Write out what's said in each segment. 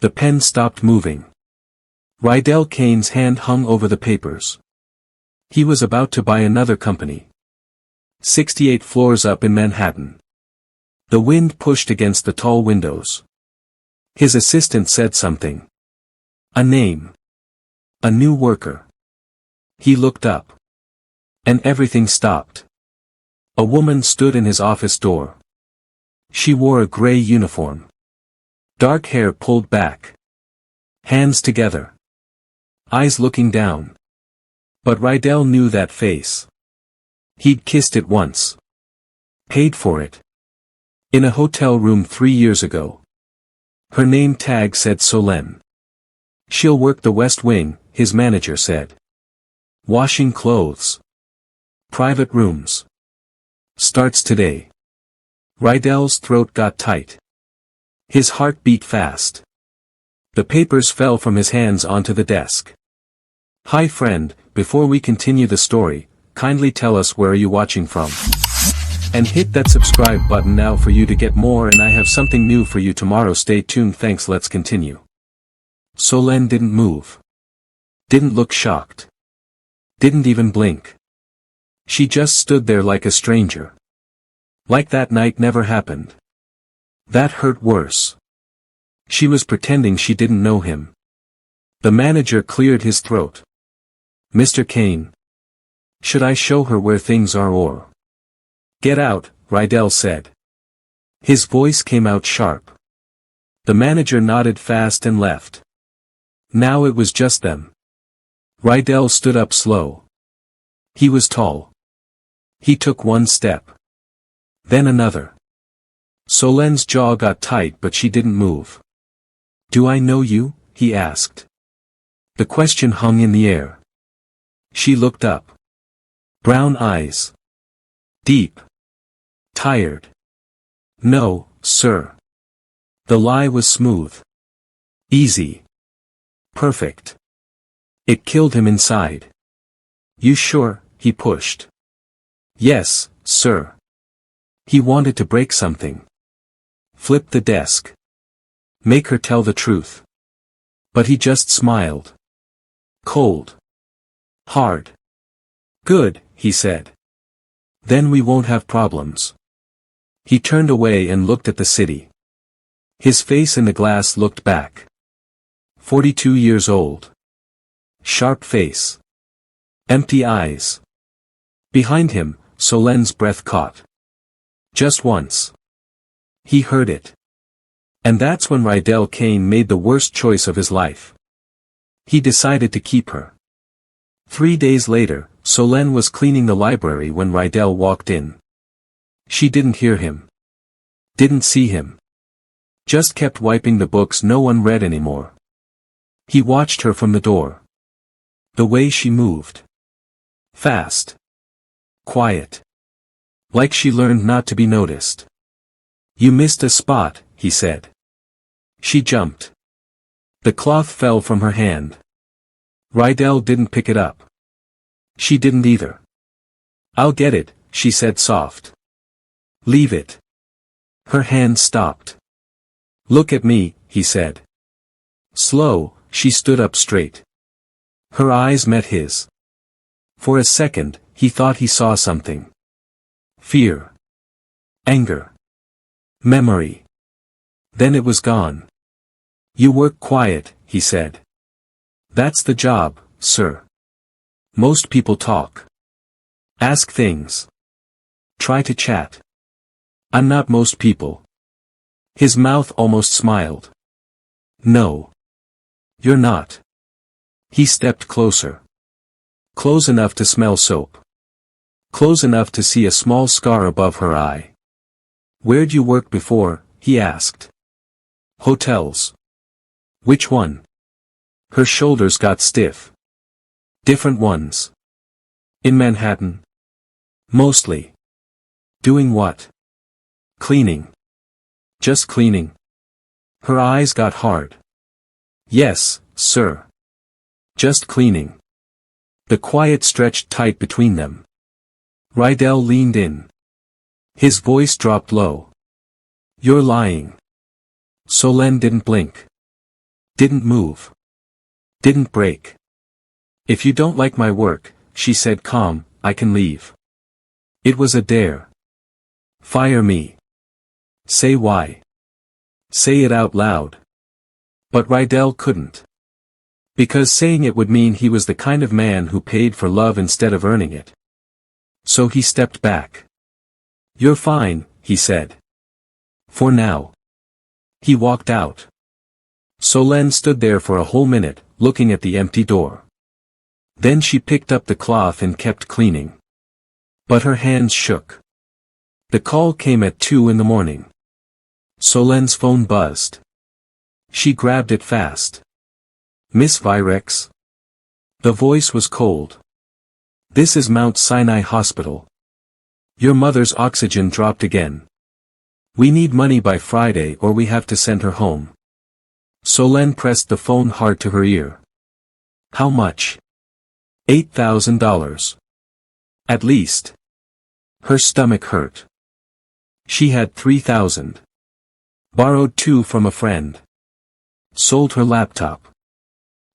The pen stopped moving. Rydell Kane's hand hung over the papers. He was about to buy another company. 68 floors up in Manhattan. The wind pushed against the tall windows. His assistant said something. A name. A new worker. He looked up. And everything stopped. A woman stood in his office door. She wore a gray uniform. Dark hair pulled back. Hands together. Eyes looking down. But Rydell knew that face. He'd kissed it once. Paid for it. In a hotel room 3 years ago. Her name tag said Solène. She'll work the West Wing, his manager said. Washing clothes. Private rooms. Starts today. Rydell's throat got tight. His heart beat fast. The papers fell from his hands onto the desk. Hi friend, before we continue the story, kindly tell us where are you watching from. And hit that subscribe button now for you to get more, and I have something new for you tomorrow. Stay tuned. Thanks. Let's continue. Solène didn't move. Didn't look shocked. Didn't even blink. She just stood there like a stranger. Like that night never happened. That hurt worse. She was pretending she didn't know him. The manager cleared his throat. Mr. Kane. Should I show her where things are or? Get out, Rydell said. His voice came out sharp. The manager nodded fast and left. Now it was just them. Rydell stood up slow. He was tall. He took one step. Then another. Solène's jaw got tight, but she didn't move. Do I know you? He asked. The question hung in the air. She looked up. Brown eyes. Deep. Tired. No, sir. The lie was smooth. Easy. Perfect. It killed him inside. You sure? He pushed. Yes, sir. He wanted to break something. Flip the desk. Make her tell the truth. But he just smiled. Cold. Hard. Good, he said. Then we won't have problems. He turned away and looked at the city. His face in the glass looked back. 42 years old. Sharp face. Empty eyes. Behind him, Solène's breath caught. Just once. He heard it. And that's when Rydell Kane made the worst choice of his life. He decided to keep her. 3 days later, Solène was cleaning the library when Rydell walked in. She didn't hear him. Didn't see him. Just kept wiping the books no one read anymore. He watched her from the door. The way she moved. Fast. Quiet. Like she learned not to be noticed. You missed a spot, he said. She jumped. The cloth fell from her hand. Rydell didn't pick it up. She didn't either. I'll get it, she said soft. Leave it. Her hand stopped. Look at me, he said. Slow, she stood up straight. Her eyes met his. For a second, he thought he saw something. Fear. Anger. Memory. Then it was gone. You work quiet, he said. That's the job, sir. Most people talk. Ask things. Try to chat. I'm not most people. His mouth almost smiled. No. You're not. He stepped closer. Close enough to smell soap. Close enough to see a small scar above her eye. Where'd you work before? He asked. Hotels. Which one? Her shoulders got stiff. Different ones. In Manhattan? Mostly. Doing what? Cleaning. Just cleaning. Her eyes got hard. Yes, sir. Just cleaning. The quiet stretched tight between them. Rydell leaned in. His voice dropped low. You're lying. Solène didn't blink. Didn't move. Didn't break. If you don't like my work, she said calm, I can leave. It was a dare. Fire me. Say why. Say it out loud. But Rydell couldn't. Because saying it would mean he was the kind of man who paid for love instead of earning it. So he stepped back. You're fine, he said. For now. He walked out. Solène stood there for a whole minute, looking at the empty door. Then she picked up the cloth and kept cleaning. But her hands shook. The call came at 2 in the morning. Solène's phone buzzed. She grabbed it fast. Miss Virex? The voice was cold. This is Mount Sinai Hospital. Your mother's oxygen dropped again. We need money by Friday or we have to send her home. Solène pressed the phone hard to her ear. How much? $8,000. At least. Her stomach hurt. She had 3,000. Borrowed 2 from a friend. Sold her laptop.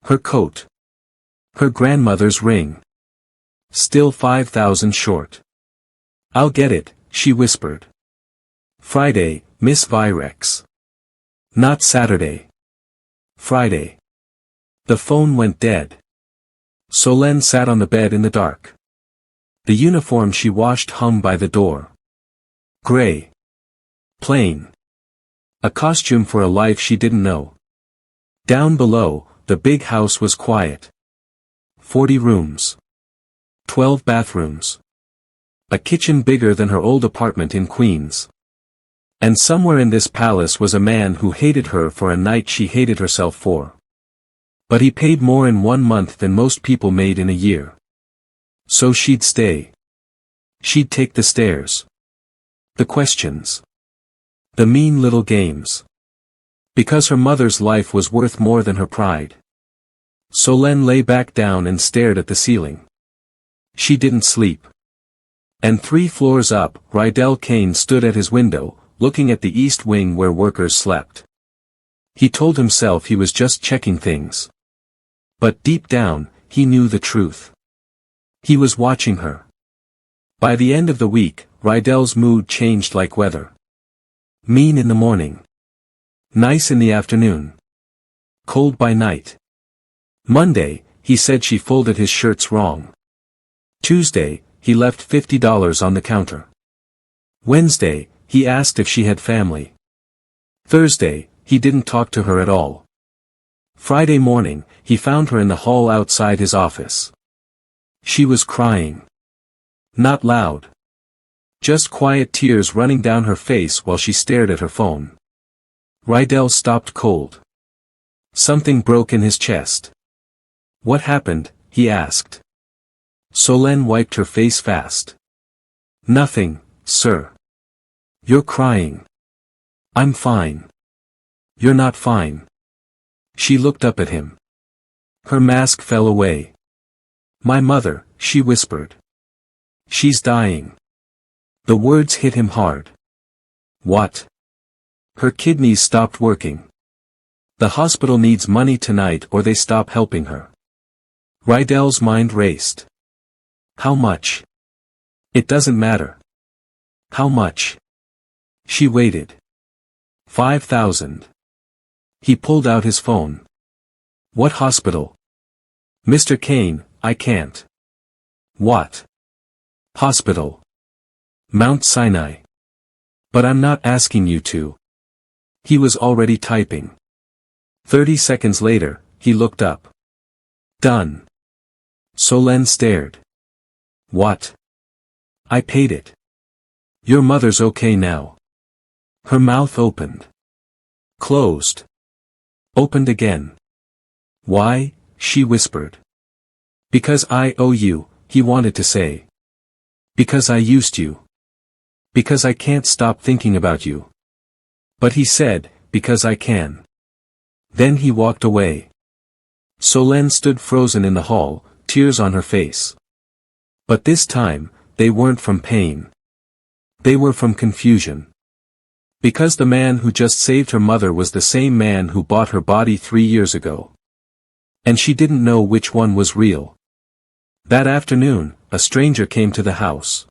Her coat. Her grandmother's ring. Still 5,000 short. I'll get it, she whispered. Friday, Miss Virex. Not Saturday. Friday. The phone went dead. Solène sat on the bed in the dark. The uniform she washed hung by the door. Gray. Plain. A costume for a life she didn't know. Down below, the big house was quiet. 40 rooms. 12 bathrooms. A kitchen bigger than her old apartment in Queens. And somewhere in this palace was a man who hated her for a night she hated herself for. But he paid more in 1 month than most people made in a year. So she'd stay. She'd take the stairs. The questions. The mean little games. Because her mother's life was worth more than her pride. Solène lay back down and stared at the ceiling. She didn't sleep. And 3 floors up, Rydell Kane stood at his window, looking at the east wing where workers slept. He told himself he was just checking things. But deep down, he knew the truth. He was watching her. By the end of the week, Rydell's mood changed like weather. Mean in the morning. Nice in the afternoon. Cold by night. Monday, he said she folded his shirts wrong. Tuesday, he left $50 on the counter. Wednesday, he asked if she had family. Thursday, he didn't talk to her at all. Friday morning, he found her in the hall outside his office. She was crying. Not loud. Just quiet tears running down her face while she stared at her phone. Rydell stopped cold. Something broke in his chest. What happened? He asked. Solène wiped her face fast. Nothing, sir. You're crying. I'm fine. You're not fine. She looked up at him. Her mask fell away. My mother, she whispered. She's dying. The words hit him hard. What? Her kidneys stopped working. The hospital needs money tonight or they stop helping her. Rydell's mind raced. How much? It doesn't matter. How much? She waited. 5,000. He pulled out his phone. What hospital? Mr. Kane, I can't. What? Hospital. Mount Sinai. But I'm not asking you to. He was already typing. 30 seconds later, he looked up. Done. Solène stared. What? I paid it. Your mother's okay now. Her mouth opened. Closed. Opened again. Why? She whispered. Because I owe you, he wanted to say. Because I used you. Because I can't stop thinking about you. But he said, because I can. Then he walked away. Solène stood frozen in the hall, tears on her face. But this time, they weren't from pain. They were from confusion. Because the man who just saved her mother was the same man who bought her body 3 years ago. And she didn't know which one was real. That afternoon, a stranger came to the house.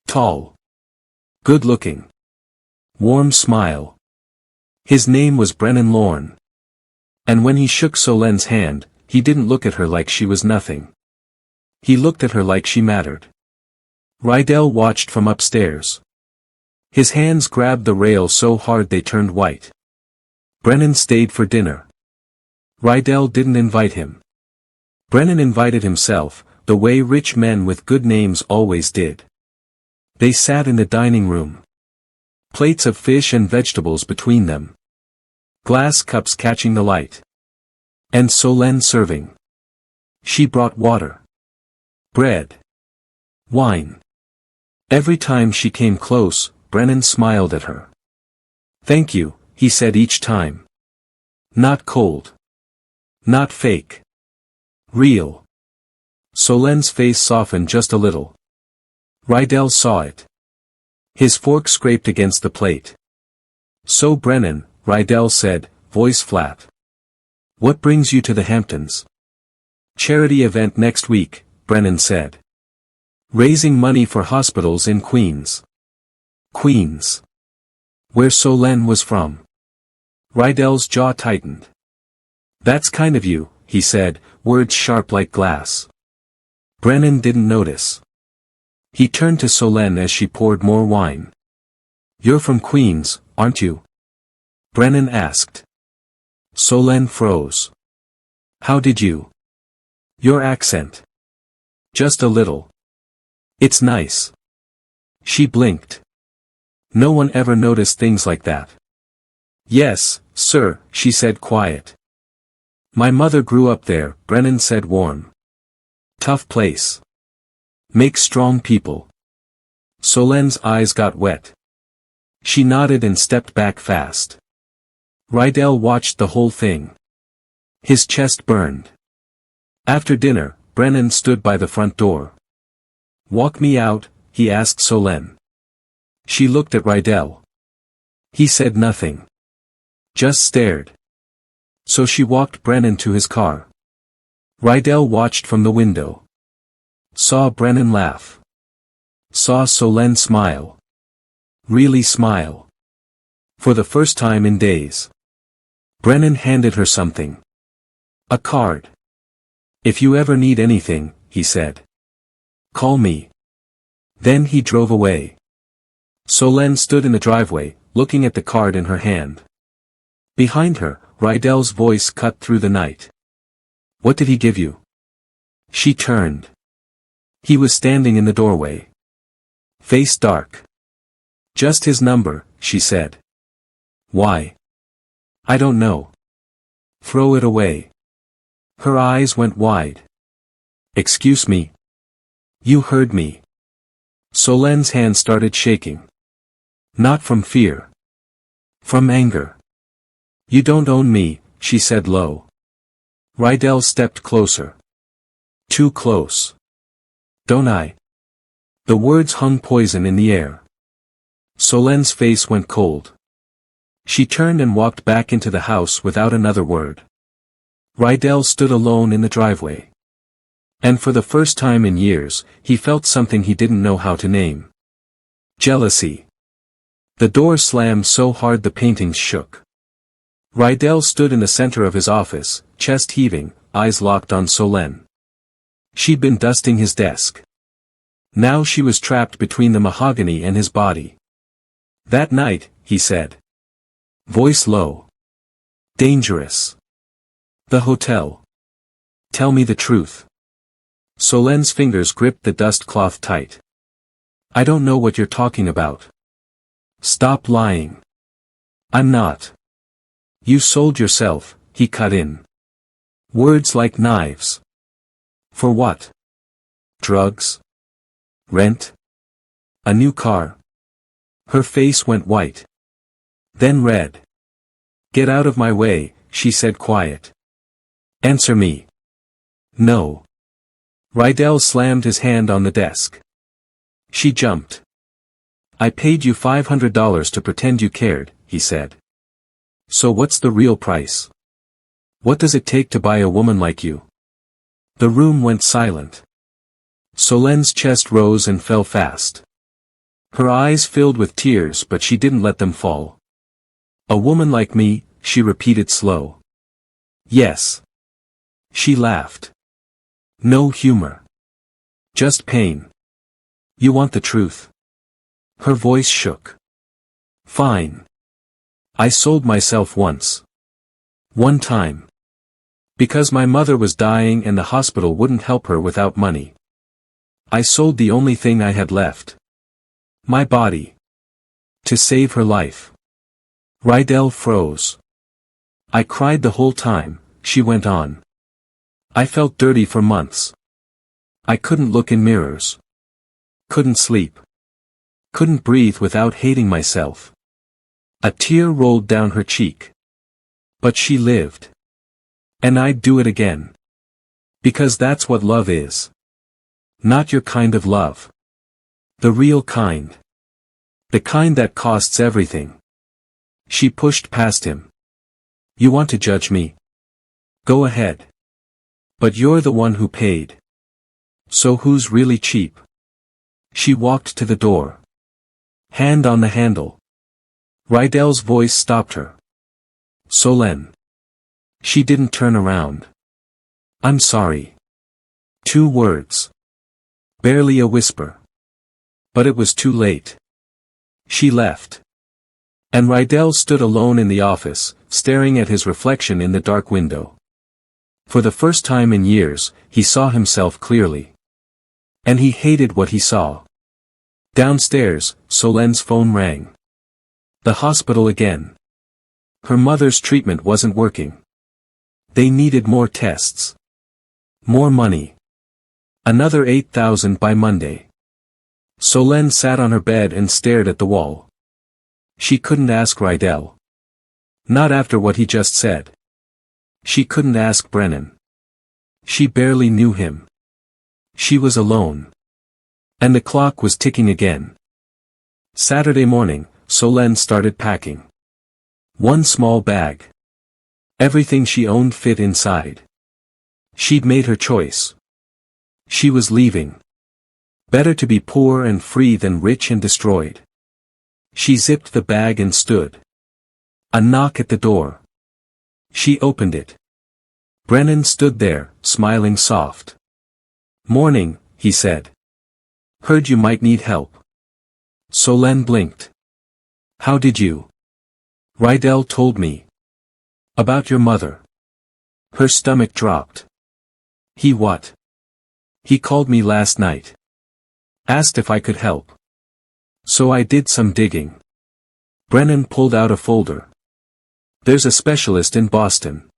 Tall. Good-looking. Warm smile. His name was Brennan Lorne. And when he shook Solen's hand, he didn't look at her like she was nothing. He looked at her like she mattered. Rydell watched from upstairs. His hands grabbed the rail so hard they turned white. Brennan stayed for dinner. Rydell didn't invite him. Brennan invited himself, the way rich men with good names always did. They sat in the dining room. Plates of fish and vegetables between them. Glass cups catching the light. And Solen serving. She brought water. Bread. Wine. Every time she came close, Brennan smiled at her. "Thank you," he said each time. "Not cold. Not fake. Real." Solen's face softened just a little. Rydell saw it. His fork scraped against the plate. "So Brennan," Rydell said, voice flat. "What brings you to the Hamptons?" "Charity event next week," Brennan said. "Raising money for hospitals in Queens." Queens. Where Solen was from. Rydell's jaw tightened. "That's kind of you," he said, words sharp like glass. Brennan didn't notice. He turned to Solen as she poured more wine. "You're from Queens, aren't you?" Brennan asked. Solen froze. "How did you?" "Your accent." "Just a little." "It's nice." She blinked. No one ever noticed things like that. "Yes, sir," she said quiet. "My mother grew up there," Brennan said warm. "Tough place. Makes strong people." Solen's eyes got wet. She nodded and stepped back fast. Rydell watched the whole thing. His chest burned. After dinner, Brennan stood by the front door. "Walk me out," he asked Solen. She looked at Rydell. He said nothing. Just stared. So she walked Brennan to his car. Rydell watched from the window. Saw Brennan laugh. Saw Solen smile. Really smile. For the first time in days. Brennan handed her something. A card. "If you ever need anything," he said. "Call me." Then he drove away. Solen stood in the driveway, looking at the card in her hand. Behind her, Rydell's voice cut through the night. "What did he give you?" She turned. He was standing in the doorway. Face dark. "Just his number," she said. "Why?" "I don't know." "Throw it away." Her eyes went wide. "Excuse me." "You heard me." Solen's hand started shaking. Not from fear. From anger. "You don't own me," she said low. Rydell stepped closer. Too close. "Don't I?" The words hung poison in the air. Solen's face went cold. She turned and walked back into the house without another word. Rydell stood alone in the driveway. And for the first time in years, he felt something he didn't know how to name. Jealousy. The door slammed so hard the paintings shook. Rydell stood in the center of his office, chest heaving, eyes locked on Solen. She'd been dusting his desk. Now she was trapped between the mahogany and his body. "That night," he said. Voice low. "Dangerous." "The hotel." "Tell me the truth." Solen's fingers gripped the dust cloth tight. "I don't know what you're talking about." "Stop lying." "I'm not." "You sold yourself," he cut in. Words like knives. "For what?" "Drugs? Rent? A new car?" Her face went white. Then red. "Get out of my way," she said quiet. "Answer me." "No." Rydell slammed his hand on the desk. She jumped. I paid you $500 to pretend you cared, he said. So what's the real price? What does it take to buy a woman like you? The room went silent. Solenne's chest rose and fell fast. Her eyes filled with tears, but she didn't let them fall. A woman like me, she repeated slow. Yes. She laughed. No humor. Just pain. You want the truth? Her voice shook. Fine. I sold myself once. One time. Because my mother was dying and the hospital wouldn't help her without money. I sold the only thing I had left. My body. To save her life. Rydell froze. I cried the whole time, she went on. I felt dirty for months. I couldn't look in mirrors. Couldn't sleep. Couldn't breathe without hating myself. A tear rolled down her cheek. But she lived. And I'd do it again. Because that's what love is. Not your kind of love. The real kind. The kind that costs everything. She pushed past him. You want to judge me? Go ahead. But you're the one who paid. So who's really cheap? She walked to the door. Hand on the handle. Rydell's voice stopped her. Solène. She didn't turn around. I'm sorry. 2 words. Barely a whisper. But it was too late. She left. And Rydell stood alone in the office, staring at his reflection in the dark window. For the first time in years, he saw himself clearly. And he hated what he saw. Downstairs, Solène's phone rang. The hospital again. Her mother's treatment wasn't working. They needed more tests. More money. Another 8,000 by Monday. Solène sat on her bed and stared at the wall. She couldn't ask Rydell. Not after what he just said. She couldn't ask Brennan. She barely knew him. She was alone. And the clock was ticking again. Saturday morning, Solène started packing. 1 small bag. Everything she owned fit inside. She'd made her choice. She was leaving. Better to be poor and free than rich and destroyed. She zipped the bag and stood. A knock at the door. She opened it. Brennan stood there, smiling soft. Morning, he said. Heard you might need help. Solène blinked. How did you? Rydell told me. About your mother. Her stomach dropped. He what? He called me last night. Asked if I could help. So I did some digging. Brennan pulled out a folder. There's a specialist in Boston.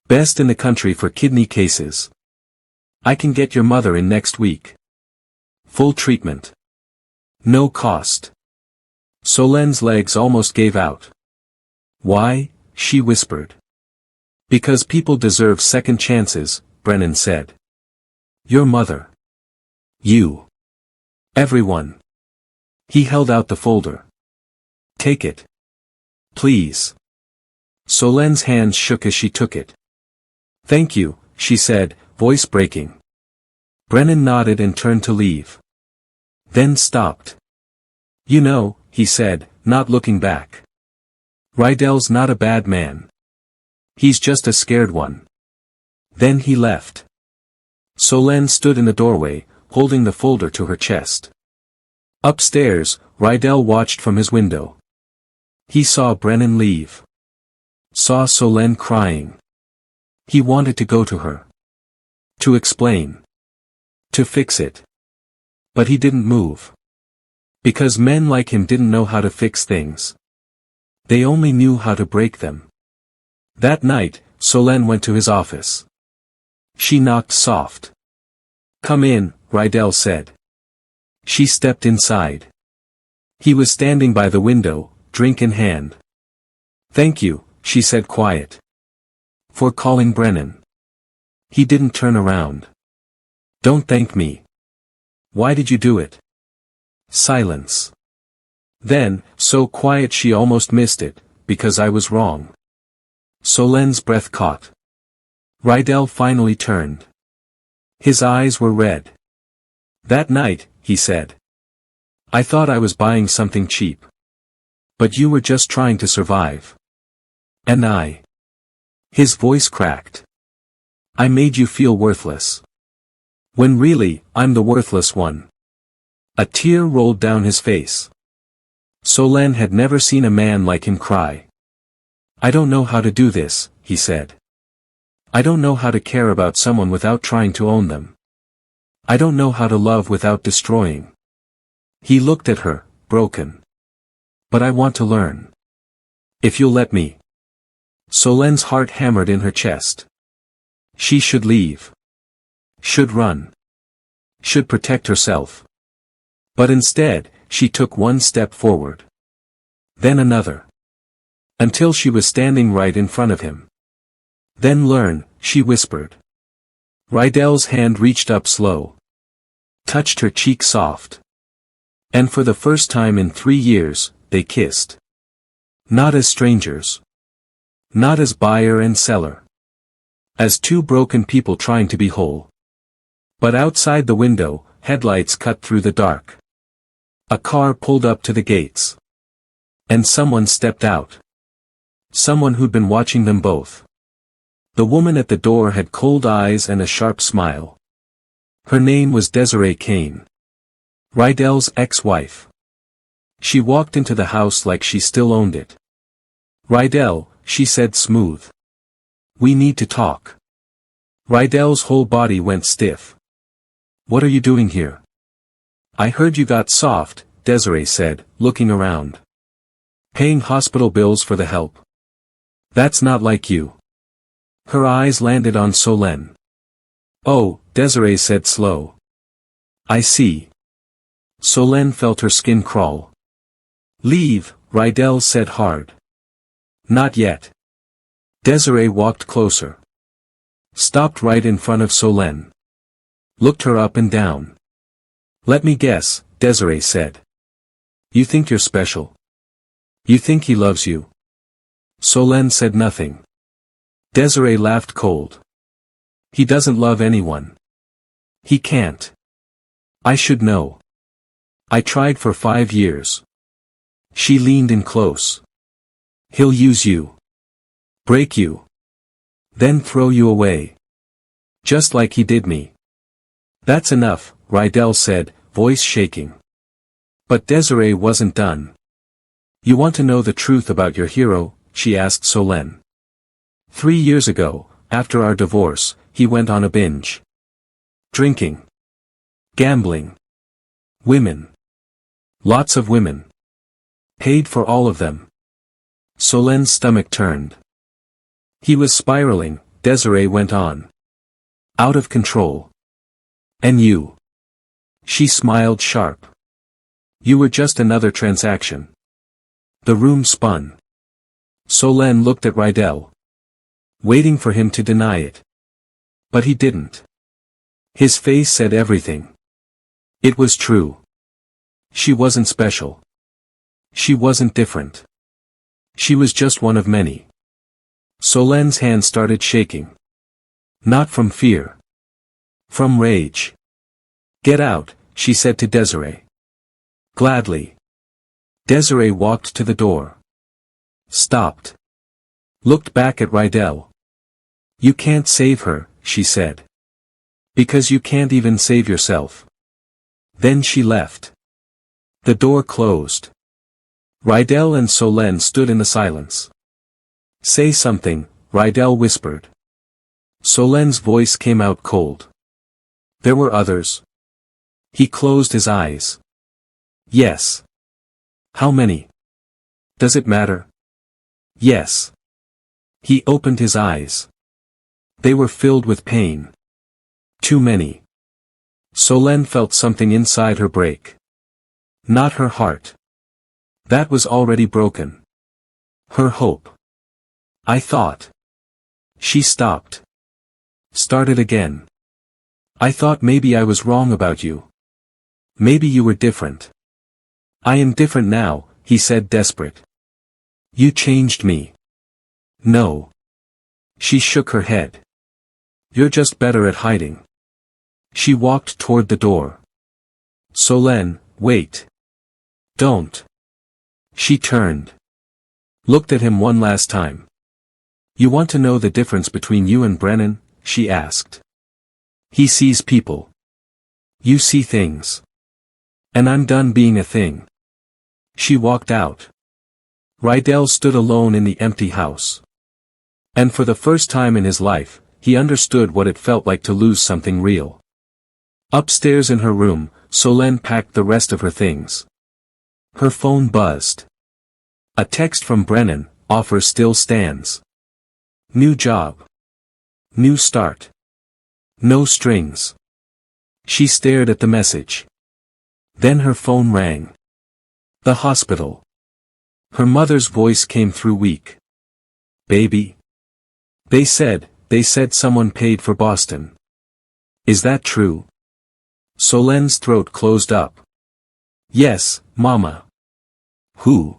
Best in the country for kidney cases. I can get your mother in next week. Full treatment. No cost. Solène's legs almost gave out. Why? She whispered. Because people deserve second chances, Brennan said. Your mother. You. Everyone. He held out the folder. Take it. Please. Solène's hands shook as she took it. Thank you, she said, voice breaking. Brennan nodded and turned to leave. Then stopped. You know, he said, not looking back. Rydell's not a bad man. He's just a scared one. Then he left. Solène stood in the doorway, holding the folder to her chest. Upstairs, Rydell watched from his window. He saw Brennan leave. Saw Solène crying. He wanted to go to her. To explain. To fix it. But he didn't move. Because men like him didn't know how to fix things. They only knew how to break them. That night, Solène went to his office. She knocked soft. Come in, Rydell said. She stepped inside. He was standing by the window, drink in hand. Thank you, she said quiet. For calling Brennan. He didn't turn around. Don't thank me. Why did you do it? Silence. Then, so quiet she almost missed it, because I was wrong. Solenne's breath caught. Rydell finally turned. His eyes were red. That night, he said. I thought I was buying something cheap. But you were just trying to survive. And I. His voice cracked. I made you feel worthless. When really, I'm the worthless one. A tear rolled down his face. Solène had never seen a man like him cry. I don't know how to do this, he said. I don't know how to care about someone without trying to own them. I don't know how to love without destroying. He looked at her, broken. But I want to learn. If you'll let me. Solène's heart hammered in her chest. She should leave. Should run. Should protect herself. But instead, she took one step forward. Then another. Until she was standing right in front of him. Then learn, she whispered. Rydell's hand reached up slow. Touched her cheek soft. And for the first time in 3 years, they kissed. Not as strangers. Not as buyer and seller. As two broken people trying to be whole. But outside the window, headlights cut through the dark. A car pulled up to the gates. And someone stepped out. Someone who'd been watching them both. The woman at the door had cold eyes and a sharp smile. Her name was Desiree Kane. Rydell's ex-wife. She walked into the house like she still owned it. Rydell, she said smooth. We need to talk. Rydell's whole body went stiff. What are you doing here? I heard you got soft, Desiree said, looking around. Paying hospital bills for the help. That's not like you. Her eyes landed on Solène. Oh, Desiree said slow. I see. Solène felt her skin crawl. Leave, Rydell said hard. Not yet. Desiree walked closer. Stopped right in front of Solène. Looked her up and down. Let me guess, Desiree said. You think you're special? You think he loves you? Solène said nothing. Desiree laughed cold. He doesn't love anyone. He can't. I should know. I tried for 5 years. She leaned in close. He'll use you. Break you. Then throw you away. Just like he did me. That's enough, Rydell said, voice shaking. But Desiree wasn't done. You want to know the truth about your hero? She asked Solène. 3 years ago, after our divorce, he went on a binge. Drinking. Gambling. Women. Lots of women. Paid for all of them. Solène's stomach turned. He was spiraling, Desiree went on. Out of control. And you. She smiled sharp. You were just another transaction. The room spun. Solène looked at Rydell. Waiting for him to deny it. But he didn't. His face said everything. It was true. She wasn't special. She wasn't different. She was just one of many. Solène's hand started shaking. Not from fear. From rage. Get out, she said to Desiree. Gladly. Desiree walked to the door. Stopped. Looked back at Rydell. You can't save her, she said. Because you can't even save yourself. Then she left. The door closed. Rydell and Solène stood in the silence. Say something, Rydell whispered. Solène's voice came out cold. There were others. He closed his eyes. Yes. How many? Does it matter? Yes. He opened his eyes. They were filled with pain. Too many. Solène felt something inside her break. Not her heart. That was already broken. Her hope. I thought. She stopped. Started again. I thought maybe I was wrong about you. Maybe you were different. I am different now, he said desperate. You changed me. No. She shook her head. You're just better at hiding. She walked toward the door. Solène, wait. Don't. She turned. Looked at him one last time. You want to know the difference between you and Brennan? She asked. He sees people. You see things. And I'm done being a thing. She walked out. Rydell stood alone in the empty house. And for the first time in his life, he understood what it felt like to lose something real. Upstairs in her room, Solène packed the rest of her things. Her phone buzzed. A text from Brennan, offer still stands. New job. New start. No strings. She stared at the message. Then her phone rang. The hospital. Her mother's voice came through weak. Baby? They said someone paid for Boston. Is that true? Solène's throat closed up. Yes, Mama. Who?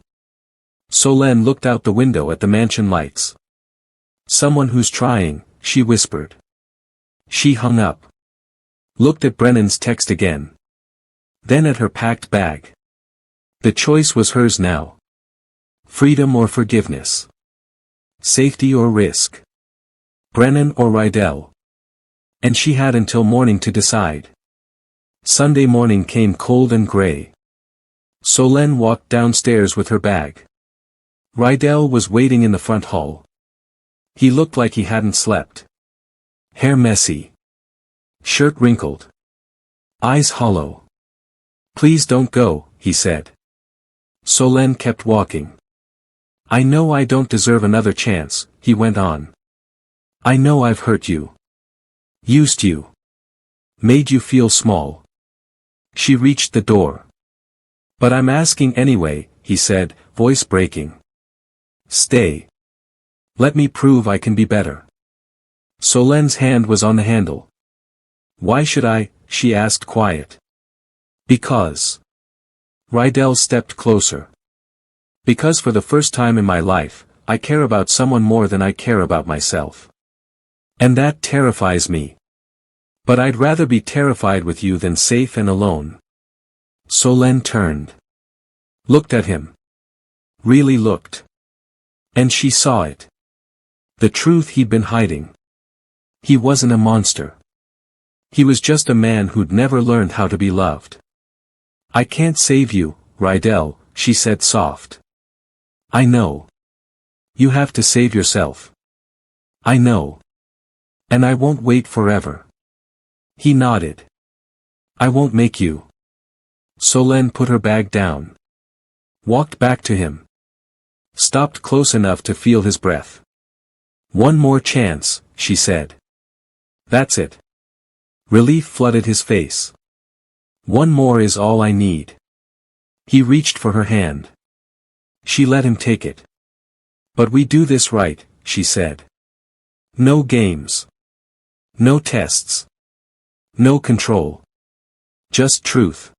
Solène looked out the window at the mansion lights. Someone who's trying, she whispered. She hung up. Looked at Brennan's text again. Then at her packed bag. The choice was hers now. Freedom or forgiveness. Safety or risk. Brennan or Rydell. And she had until morning to decide. Sunday morning came cold and gray. Solène walked downstairs with her bag. Rydell was waiting in the front hall. He looked like he hadn't slept. Hair messy. Shirt wrinkled. Eyes hollow. Please don't go, he said. Solène kept walking. I know I don't deserve another chance, he went on. I know I've hurt you. Used you. Made you feel small. She reached the door. But I'm asking anyway, he said, voice breaking. Stay. Let me prove I can be better. Solène's hand was on the handle. Why should I? She asked quiet. Because. Rydell stepped closer. Because for the first time in my life, I care about someone more than I care about myself. And that terrifies me. But I'd rather be terrified with you than safe and alone. Solène turned. Looked at him. Really looked. And she saw it. The truth he'd been hiding. He wasn't a monster. He was just a man who'd never learned how to be loved. I can't save you, Rydell, she said soft. I know. You have to save yourself. I know. And I won't wait forever. He nodded. I won't make you. Solène put her bag down. Walked back to him. Stopped close enough to feel his breath. One more chance, she said. That's it. Relief flooded his face. One more is all I need. He reached for her hand. She let him take it. But we do this right, she said. No games. No tests. No control. Just truth.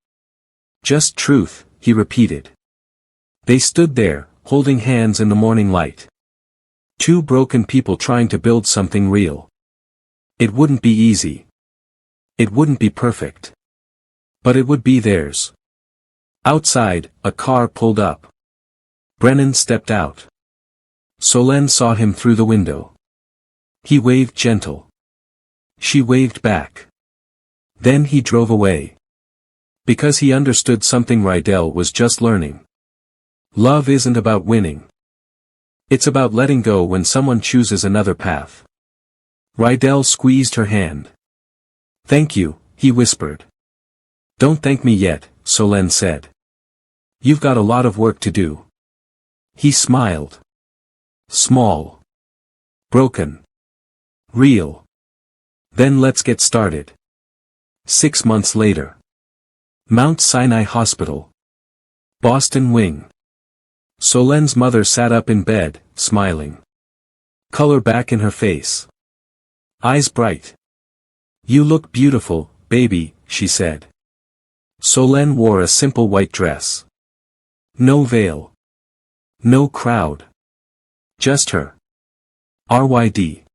Just truth, he repeated. They stood there, holding hands in the morning light. Two broken people trying to build something real. It wouldn't be easy. It wouldn't be perfect. But it would be theirs. Outside, a car pulled up. Brennan stepped out. Solène saw him through the window. He waved gentle. She waved back. Then he drove away. Because he understood something Rydell was just learning. Love isn't about winning. It's about letting go when someone chooses another path. Rydell squeezed her hand. Thank you, he whispered. Don't thank me yet, Solène said. You've got a lot of work to do. He smiled. Small. Broken. Real. Then let's get started. 6 months later. Mount Sinai Hospital. Boston Wing. Solène's mother sat up in bed, smiling. Color back in her face. Eyes bright. You look beautiful, baby, she said. Solène wore a simple white dress. No veil. No crowd. Just her. RYD.